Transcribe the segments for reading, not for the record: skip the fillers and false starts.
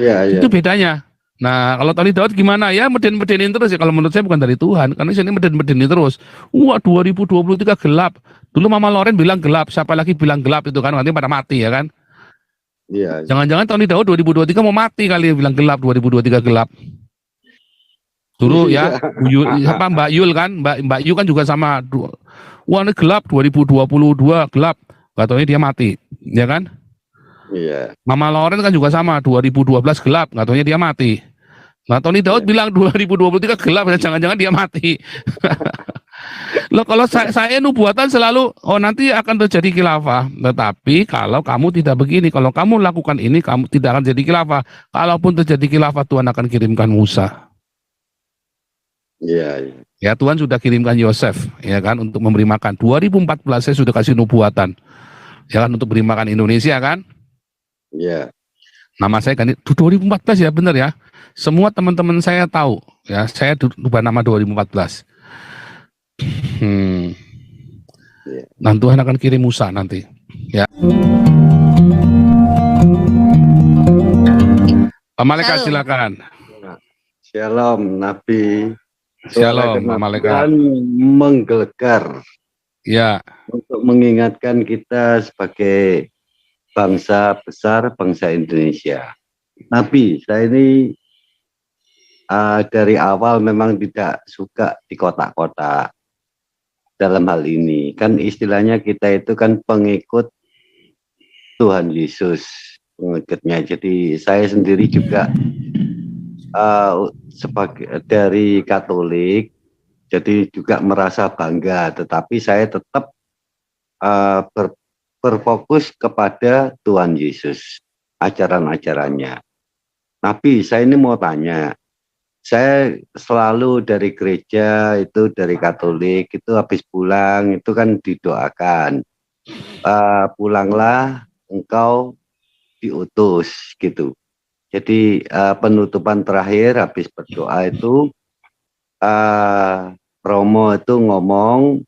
Iya, iya. Itu bedanya. Nah, kalau Tony Daud gimana? Ya meden-medenin terus ya. Kalau menurut saya bukan dari Tuhan. Karena sini meden-medenin terus. Wah, 2023 gelap. Dulu Mama Loren bilang gelap. Siapa lagi bilang gelap itu kan. Nanti pada mati ya kan. Iya, Jangan-jangan Tony Daud 2023 mau mati kali bilang gelap. 2023 gelap. Dulu ya. iya. Apa Mbak Yul kan. Mbak Yul kan juga sama. Wah, ini gelap. 2022 gelap. Gak taunya dia mati. Ya kan. Iya. Mama Loren kan juga sama. 2012 gelap. Gak taunya dia mati. Nah, Tony Daud bilang 2023 gelap, ya jangan-jangan dia mati. Loh, kalau saya nubuatan selalu, oh nanti akan terjadi khilafah. Tetapi kalau kamu tidak begini, kalau kamu lakukan ini, kamu tidak akan jadi khilafah. Kalaupun terjadi khilafah, Tuhan akan kirimkan Musa. Iya, iya. Ya, Tuhan sudah kirimkan Yosef, ya kan, untuk memberi makan. 2014 saya sudah kasih nubuatan, ya kan, untuk beri makan Indonesia kan. Iya. Nama saya kan 2014 ya, benar ya. Semua teman-teman saya tahu, ya, saya ubah nama 2014. Dan Tuhan akan kirim Musa nanti, ya. Pak Malaikat silakan. Shalom, Nabi. Shalom, Pak Malaikat. Menggelegar. Ya. Untuk mengingatkan kita sebagai bangsa besar, bangsa Indonesia. Nabi, saya ini dari awal memang tidak suka di kotak-kotak dalam hal ini. Kan istilahnya kita itu kan pengikut Tuhan Yesus, pengikutnya. Jadi saya sendiri juga sebagai dari Katolik, jadi juga merasa bangga. Tetapi saya tetap berfokus kepada Tuhan Yesus, ajaran-ajarannya. Nabi, saya ini mau tanya. Saya selalu dari gereja itu, dari Katolik itu habis pulang itu kan didoakan, pulanglah engkau diutus gitu. Jadi penutupan terakhir habis berdoa itu Romo itu ngomong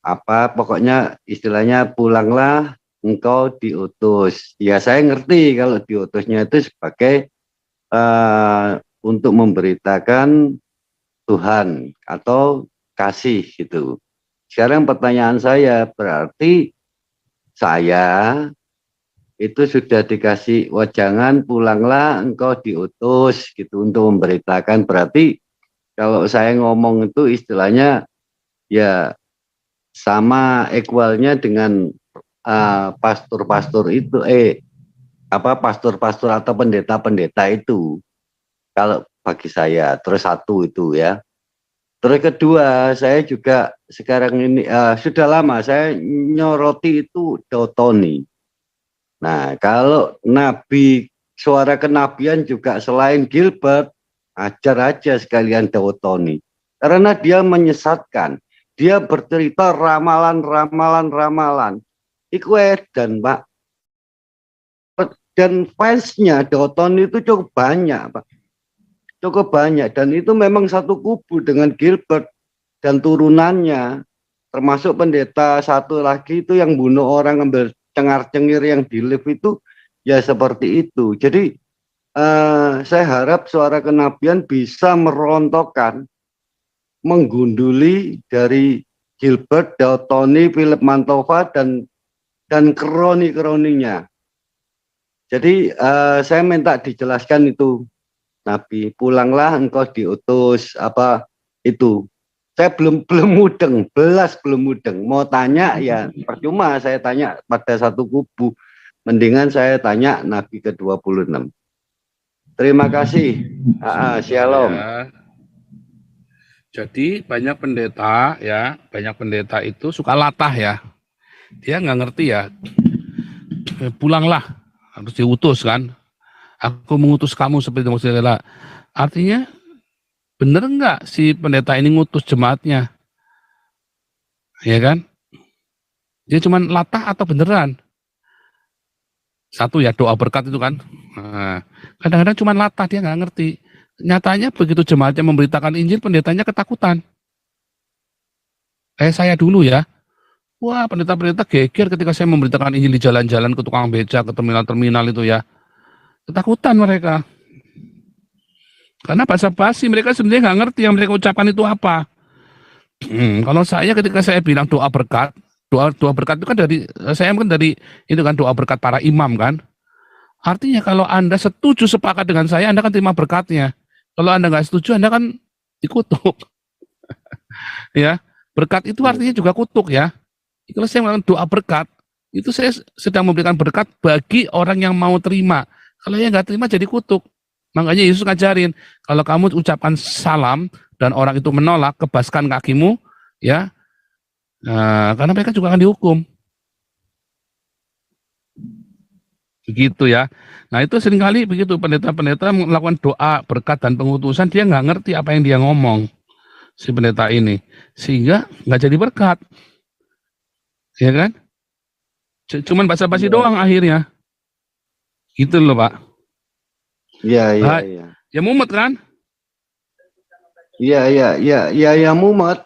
apa, pokoknya istilahnya pulanglah engkau diutus. Ya saya ngerti kalau diutusnya itu sebagai untuk memberitakan Tuhan atau kasih gitu. Sekarang pertanyaan saya, berarti saya itu sudah dikasih wajangan pulanglah engkau diutus gitu untuk memberitakan. Berarti kalau saya ngomong itu istilahnya ya sama equalnya dengan pastor-pastor itu pastor-pastor atau pendeta-pendeta itu. Kalau bagi saya, terus satu itu ya. Terus kedua, saya juga sekarang ini sudah lama saya nyoroti itu Daud-Tony. Nah, kalau nabi, suara kenabian juga selain Gilbert, ajar aja sekalian Daud-Tony. Karena dia menyesatkan. Dia bercerita ramalan. Iku edan, Pak. Dan fansnya Daud-Tony itu cukup banyak, Pak. Cukup banyak, dan itu memang satu kubu dengan Gilbert dan turunannya, termasuk pendeta satu lagi itu yang bunuh orang, ambil cengar-cengir yang di lift itu, ya seperti itu. Jadi saya harap suara kenabian bisa merontokkan, menggunduli dari Gilbert, Daud-Tony, Philip Mantova dan kroni-kroninya. Jadi saya minta dijelaskan itu. Nabi, pulanglah engkau diutus, apa itu. Saya belum mudeng, belum mudeng. Mau tanya ya percuma saya tanya pada satu kubu. Mendingan saya tanya Nabi ke-26. Terima kasih. Shalom. Ya. Jadi banyak pendeta itu suka latah ya. Dia nggak ngerti ya. Pulanglah, harus diutus kan. Aku mengutus kamu seperti maksudnya. Artinya bener enggak si pendeta ini ngutus jemaatnya? Ya kan? Dia cuma latah atau beneran? Satu ya, doa berkat itu kan. Nah, kadang-kadang cuma latah, dia nggak ngerti. Nyatanya begitu jemaatnya memberitakan Injil, pendetanya ketakutan. Kayak saya dulu ya. Wah, pendeta-pendeta geger ketika saya memberitakan Injil di jalan-jalan ke tukang beca, ke terminal-terminal itu ya. Ketakutan mereka. Karena basa-basi, mereka sebenarnya nggak ngerti yang mereka ucapkan itu apa. Kalau saya ketika saya bilang doa berkat, doa berkat itu kan saya kan dari itu kan doa berkat para imam kan. Artinya kalau Anda setuju sepakat dengan saya, Anda kan terima berkatnya. Kalau Anda nggak setuju, Anda kan dikutuk. Ya, berkat itu artinya juga kutuk ya. Kalau saya melakukan doa berkat, itu saya sedang memberikan berkat bagi orang yang mau terima. Kalau yang nggak terima jadi kutuk. Makanya Yesus ngajarin, kalau kamu ucapkan salam dan orang itu menolak, kebaskan kakimu, ya, karena mereka juga akan dihukum. Begitu ya. Nah itu seringkali begitu, pendeta-pendeta melakukan doa, berkat, dan pengutusan, dia nggak ngerti apa yang dia ngomong, si pendeta ini. Sehingga nggak jadi berkat. Ya kan? Cuman basa-basi doang akhirnya. Gitu loh Pak. Iya, iya. Ya mumet kan? Iya, mumet.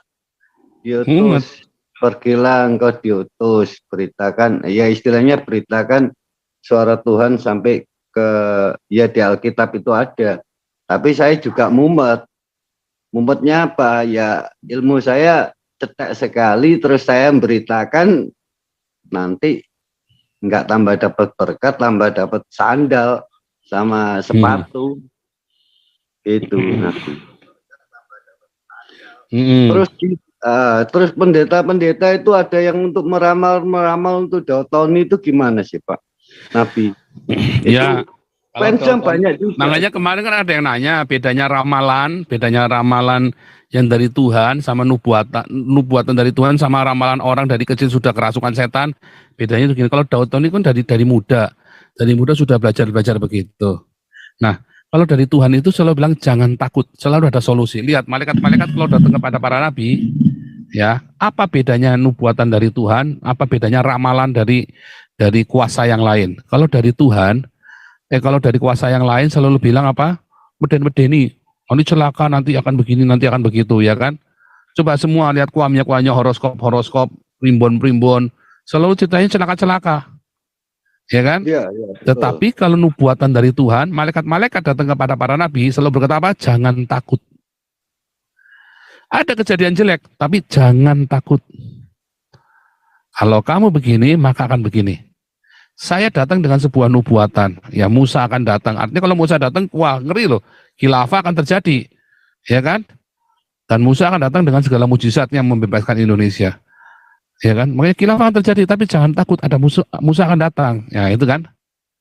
Diutus, pergilah engkau diutus, beritakan, ya istilahnya beritakan suara Tuhan sampai ke, ya di Alkitab itu ada. Tapi saya juga mumet. Mumetnya apa? Ya ilmu saya cetek sekali, terus saya memberitakan, nanti nggak tambah dapat berkat, tambah dapat sandal sama sepatu. Itu nanti. Terus pendeta-pendeta itu ada yang untuk meramal untuk tahun itu gimana sih Pak Nabi? Ya, panjang banyak juga. Makanya kemarin kan ada yang nanya bedanya ramalan yang dari Tuhan sama nubuatan dari Tuhan sama ramalan orang dari kecil sudah kerasukan setan. Bedanya itu gini, kalau Daud ini kan dari muda sudah belajar begitu. Nah, kalau dari Tuhan itu selalu bilang jangan takut, selalu ada solusi. Lihat malaikat-malaikat kalau datang kepada para nabi, ya, apa bedanya nubuatan dari Tuhan, apa bedanya ramalan dari kuasa yang lain? Kalau dari Tuhan, kalau dari kuasa yang lain selalu bilang apa? Meden-medeni, ini celaka, nanti akan begini, nanti akan begitu, ya kan? Coba semua lihat kuamnya horoskop, primbon, selalu ceritanya celaka-celaka. Ya kan? Ya, tetapi kalau nubuatan dari Tuhan, malaikat-malaikat datang kepada para nabi selalu berkata apa? Jangan takut. Ada kejadian jelek, tapi jangan takut. Kalau kamu begini, maka akan begini. Saya datang dengan sebuah nubuatan. Ya, Musa akan datang. Artinya kalau Musa datang, wah ngeri loh. Khilafah akan terjadi. Ya kan? Dan Musa akan datang dengan segala mujizat yang membebaskan Indonesia. Ya kan? Makanya khilafah akan terjadi, tapi jangan takut, ada Musa akan datang. Ya, itu kan?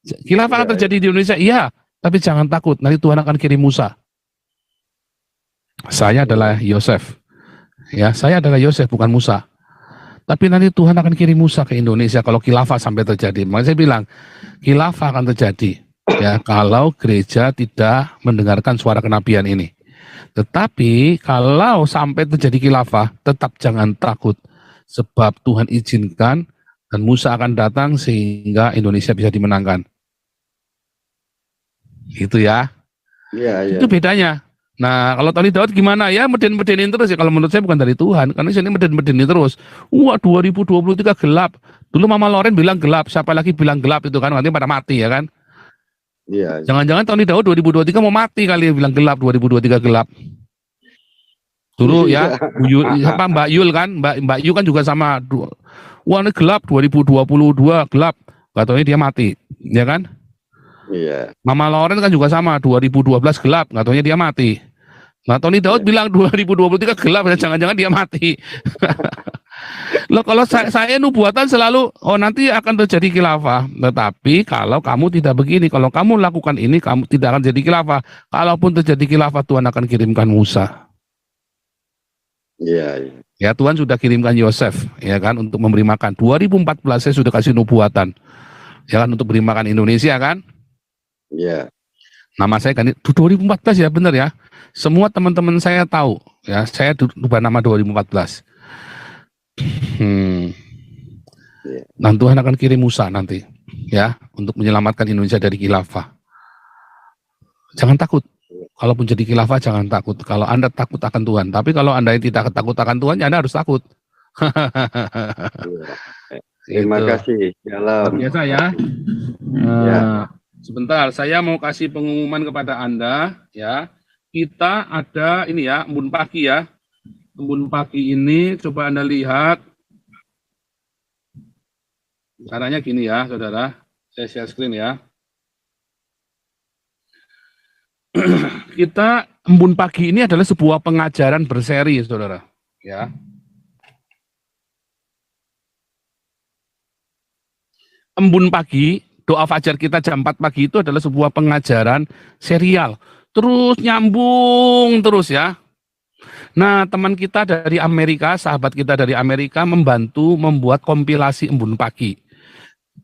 Khilafah akan terjadi di Indonesia, iya, tapi jangan takut, nanti Tuhan akan kirim Musa. Saya adalah Yosef. Ya, saya adalah Yosef, bukan Musa. Tapi nanti Tuhan akan kirim Musa ke Indonesia kalau khilafah sampai terjadi. Makanya saya bilang, khilafah akan terjadi ya kalau gereja tidak mendengarkan suara kenabian ini. Tetapi kalau sampai terjadi khilafah, tetap jangan takut. Sebab Tuhan izinkan dan Musa akan datang sehingga Indonesia bisa dimenangkan. Itu ya. Iya. Itu bedanya. Nah, kalau Tony Daud gimana? Ya meden-medenin terus ya. Kalau menurut saya bukan dari Tuhan. Karena sini meden-medenin terus. Wah, 2023 gelap. Dulu Mama Loren bilang gelap. Siapa lagi bilang gelap itu kan. Nanti pada mati ya kan. Iya. Jangan-jangan Tony Daud 2023 mau mati kali ya bilang gelap. 2023 gelap. Dulu ya, Mbak Yul kan, Mbak Yul kan juga sama. Wah ini gelap, 2022 gelap. Gak taunya dia mati, ya kan? Iya. Mama Loren kan juga sama, 2012 gelap, gak taunya dia mati. Nah Tony Daud bilang 2023 gelap, jangan-jangan dia mati. Loh kalau saya nubuatan selalu, oh nanti akan terjadi khilafah. Tetapi kalau kamu tidak begini, kalau kamu lakukan ini, kamu tidak akan jadi khilafah. Kalaupun terjadi khilafah, Tuhan akan kirimkan Musa. Iya. Ya Tuhan sudah kirimkan Yosef ya kan untuk memberi makan. 2014 saya sudah kasih nubuatan ya kan untuk beri makan Indonesia kan. Iya. Nama saya kan 2014 ya benar ya. Semua teman-teman saya tahu ya saya ubah nama 2014. Dan Tuhan akan kirim Musa nanti ya untuk menyelamatkan Indonesia dari khilafah. Jangan takut. Kalaupun jadi khilafah jangan takut. Kalau Anda takut akan Tuhan. Tapi kalau Anda tidak takut akan Tuhan, ya Anda harus takut. Iya. Terima Itu. kasih. Salam. Biasa ya. Ya. Sebentar, saya mau kasih pengumuman kepada Anda ya. Kita ada ini ya, embun pagi ya. Embun pagi ini coba Anda lihat. Caranya gini ya, Saudara. Saya share screen ya. Kita embun pagi ini adalah sebuah pengajaran berseri, Saudara. Ya. Embun pagi, doa fajar kita jam 4 pagi itu adalah sebuah pengajaran serial. Terus nyambung terus ya. Nah, teman kita dari Amerika, sahabat kita dari Amerika membantu membuat kompilasi embun pagi.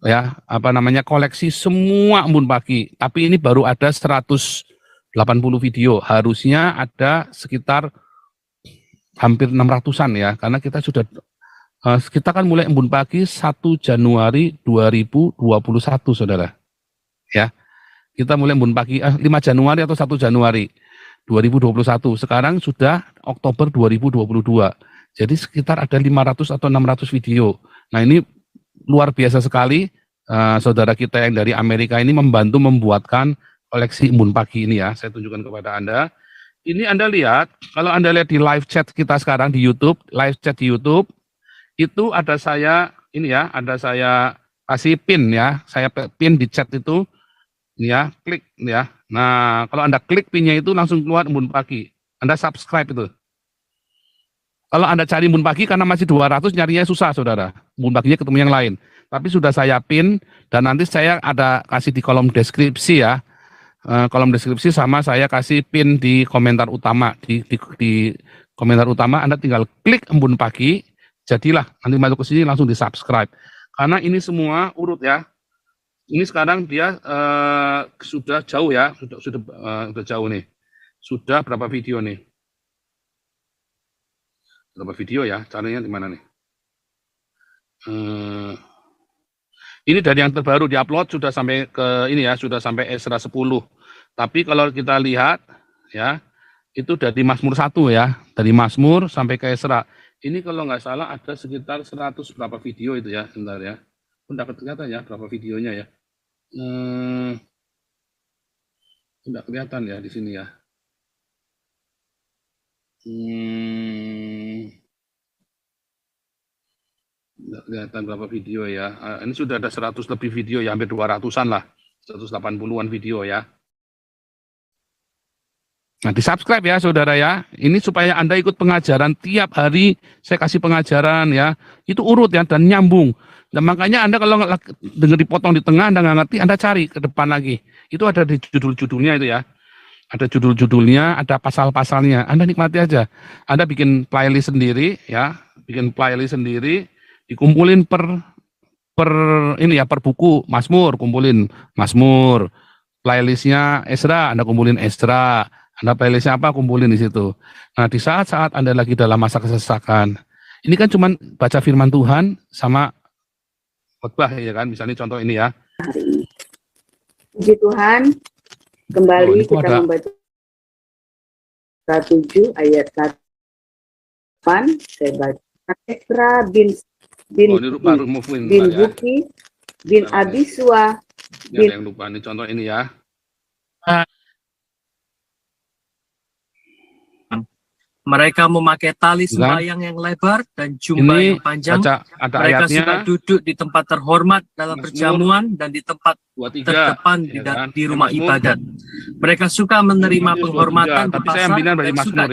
Ya, apa namanya, koleksi semua embun pagi. Tapi ini baru ada 180 video. Harusnya ada sekitar hampir 600-an ya, karena kita kan mulai embun pagi 1 Januari 2021, Saudara. Ya. Kita mulai embun pagi 5 Januari atau 1 Januari 2021. Sekarang sudah Oktober 2022. Jadi sekitar ada 500 atau 600 video. Nah, ini luar biasa sekali. Saudara kita yang dari Amerika ini membantu membuatkan koleksi embun pagi ini ya. Saya tunjukkan kepada Anda. Ini Anda lihat, kalau Anda lihat di live chat kita sekarang di YouTube, live chat di YouTube, itu ada saya, ini ya, ada saya kasih pin ya. Saya pin di chat itu. Ini ya, klik ya. Nah, kalau Anda klik pinnya itu langsung keluar embun pagi. Anda subscribe itu. Kalau Anda cari embun pagi karena masih 200 nyarinya susah, Saudara. Embun paginya ketemu yang lain. Tapi sudah saya pin dan nanti saya ada kasih di kolom deskripsi ya. Kolom deskripsi sama saya kasih pin di komentar utama. Di komentar utama Anda tinggal klik embun pagi, jadilah nanti masuk ke sini langsung di subscribe. Karena ini semua urut ya. Ini sekarang dia sudah jauh ya, sudah jauh nih. Sudah berapa video nih? Berapa video ya? Caranya di mana nih? Ini dari yang terbaru diupload sudah sampai ke ini ya, sudah sampai Esra 10. Tapi kalau kita lihat ya, itu dari Mazmur 1 ya, dari Mazmur sampai ke Esra. Ini kalau nggak salah ada sekitar 100 berapa video itu ya, sebentar ya. Tidak kelihatan ya berapa videonya ya. Tidak kelihatan ya di sini ya. Tidak kelihatan berapa video ya. Ini sudah ada 100 lebih video ya, hampir 200-an lah. 180-an video ya. Nah, di subscribe ya saudara ya. Ini supaya Anda ikut pengajaran tiap hari. Saya kasih pengajaran ya. Itu urut ya dan nyambung. Dan makanya Anda kalau dengar dipotong di tengah, Anda nggak ngerti, Anda cari ke depan lagi. Itu ada di judul-judulnya itu ya. Ada judul-judulnya, ada pasal-pasalnya. Anda nikmati aja. Anda bikin playlist sendiri ya. Bikin playlist sendiri. Dikumpulin per ini ya, per buku. Mazmur, kumpulin Mazmur. Playlistnya Esra, Anda kumpulin Esra. Anda playlistnya apa, kumpulin di situ. Nah, di saat-saat Anda lagi dalam masa kesesakan, ini kan cuma baca firman Tuhan sama khotbah ya kan, misalnya contoh ini ya. Puji Tuhan, kembali kita membaca 7 ayat 8. Saya baca Esra bin Buki bin Abisua bin. Ada yang lupa nih, contoh ini ya. Mereka memakai tali sembahyang yang lebar dan jubah yang panjang. Mereka suka duduk di tempat terhormat dalam perjamuan dan di tempat terdepan di rumah ibadat. Mereka suka menerima penghormatan di pasar dan suka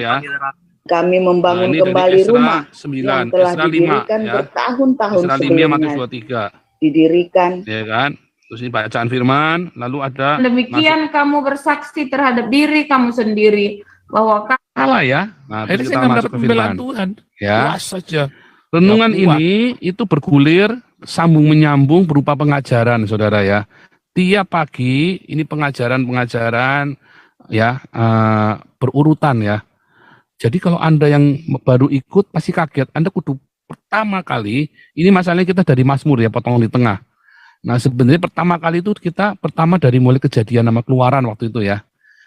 kami membangun kembali rumah yang telah didirikan bertahun-tahun sebelumnya. Didirikan. Ya kan? Terus ini bacaan firman, lalu ada demikian kamu bersaksi terhadap diri kamu sendiri bahwa salah ya. Nah, ini saya mendapat pembelaan Tuhan. Ya. Puas saja. Renungan ini itu bergulir sambung menyambung berupa pengajaran, saudara ya. Tiap pagi ini pengajaran ya berurutan ya. Jadi kalau Anda yang baru ikut pasti kaget. Anda kudu pertama kali ini masalahnya kita dari Mazmur ya, potong di tengah. Nah sebenarnya pertama kali itu kita dari mulai Kejadian sama Keluaran waktu itu ya.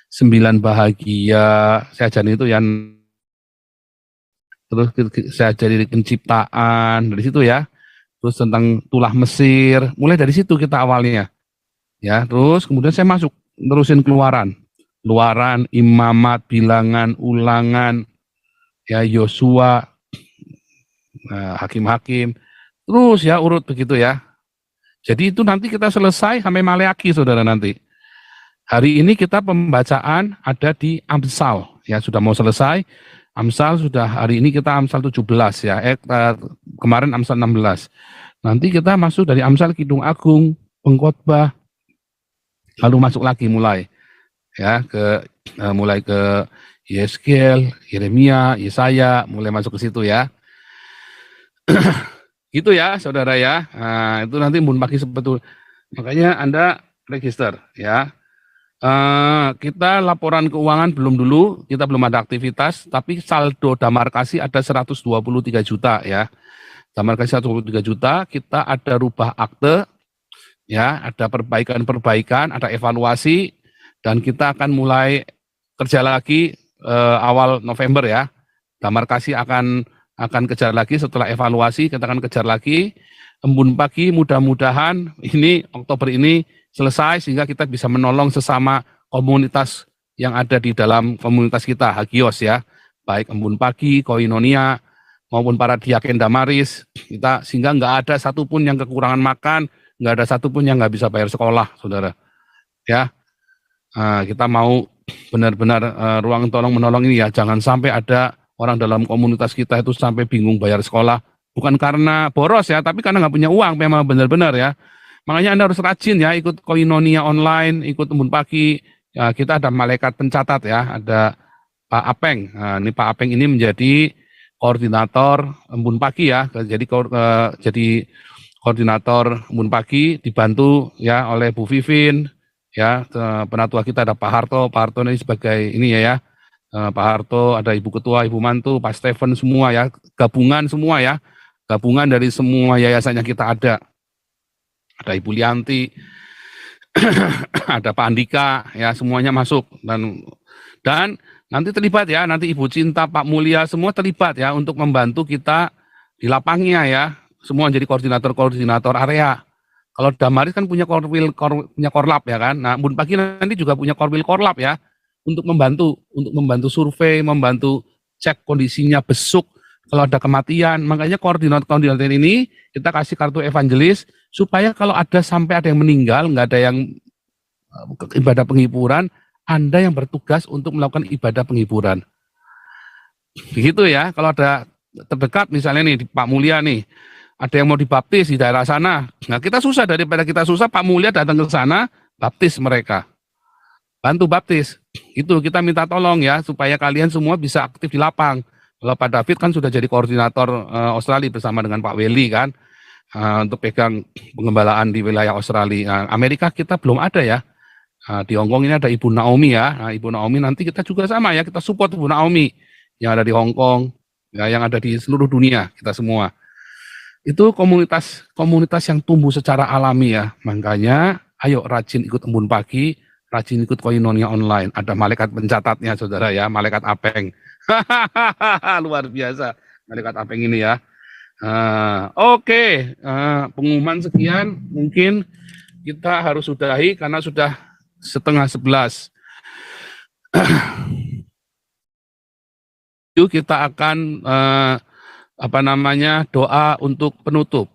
9 bahagia, saya ajarin itu yang terus saya jadi penciptaan dari situ ya, terus tentang tulah Mesir, mulai dari situ kita awalnya ya. Terus kemudian saya masuk terusin keluaran, Imamat, Bilangan, Ulangan, ya Yosua, Hakim-Hakim, terus ya urut begitu ya. Jadi itu nanti kita selesai sampai Maleaki, saudara. Nanti hari ini kita pembacaan ada di Amsal ya, sudah mau selesai. Amsal sudah, hari ini kita Amsal 17 ya, kemarin Amsal 16. Nanti kita masuk dari Amsal Kidung Agung, Pengkhotbah, lalu masuk lagi mulai ya mulai ke Yeskel, Yeremia, Yesaya, mulai masuk ke situ ya. Gitu ya, saudara ya. Nah, itu nanti Embun Pagi sebetul. Makanya Anda register ya. Kita laporan keuangan belum dulu, kita belum ada aktivitas, tapi saldo Damarkasi ada 123 juta ya. Damarkasi 123 juta, kita ada rubah akte, ya, ada perbaikan-perbaikan, ada evaluasi, dan kita akan mulai kerja lagi awal November ya. Damarkasi akan kejar lagi setelah evaluasi, kita akan kejar lagi. Embun Pagi mudah-mudahan ini Oktober ini selesai sehingga kita bisa menolong sesama komunitas yang ada di dalam komunitas kita, Hagios ya, baik Embun Pagi, Koinonia, maupun para diaken Damaris, kita sehingga nggak ada satupun yang kekurangan makan, nggak ada satupun yang nggak bisa bayar sekolah, saudara. Ya, kita mau benar-benar ruang tolong menolong ini ya, jangan sampai ada orang dalam komunitas kita itu sampai bingung bayar sekolah, bukan karena boros ya, tapi karena nggak punya uang, memang benar-benar ya. Makanya Anda harus rajin ya, ikut Koinonia online, ikut Embun Pagi. Ya, kita ada malaikat pencatat ya, ada Pak Apeng. Nah, ini Pak Apeng ini menjadi koordinator Embun Pagi ya, jadi koordinator Embun Pagi, dibantu ya oleh Bu Vivin ya, penatua kita ada Pak Harto. Pak Harto ini sebagai ini ya, Pak Harto, ada Ibu Ketua, Ibu Mantu, Pak Stephen, semua ya, gabungan semua ya, gabungan dari semua yayasan yang kita ada Ibu Lianti, ada Pak Andika, ya semuanya masuk, dan nanti terlibat ya, nanti Ibu Cinta, Pak Mulia, semua terlibat ya, untuk membantu kita di lapangnya ya, semua jadi koordinator area. Kalau Damaris kan punya punya korlap ya kan, nah Embun Pagi nanti juga punya korlap ya, untuk membantu survei, membantu cek kondisinya besuk, kalau ada kematian. Makanya koordinator ini kita kasih kartu evangelis, supaya kalau sampai ada yang meninggal, nggak ada yang ibadah penghiburan, Anda yang bertugas untuk melakukan ibadah penghiburan. Begitu ya, kalau ada terdekat misalnya nih, di Pak Mulia nih, ada yang mau dibaptis di daerah sana, nah kita susah, daripada kita susah, Pak Mulia datang ke sana, baptis mereka. Bantu baptis, itu kita minta tolong ya, supaya kalian semua bisa aktif di lapang. Kalau Pak David kan sudah jadi koordinator Australia bersama dengan Pak Welly kan, untuk pegang pengembalaan di wilayah Australia. Nah, Amerika kita belum ada ya, di Hongkong ini ada Ibu Naomi ya, nah, Ibu Naomi nanti kita juga sama ya, kita support Ibu Naomi, yang ada di Hongkong, ya, yang ada di seluruh dunia, kita semua. Itu komunitas yang tumbuh secara alami ya, makanya ayo rajin ikut Embun Pagi, rajin ikut Koinonia online. Ada malaikat pencatatnya, saudara ya, malaikat Apeng. Luar biasa, malaikat Apeng ini ya. Oke, pengumuman sekian, mungkin kita harus sudahi karena sudah 10:30. Yuk kita akan doa untuk penutup.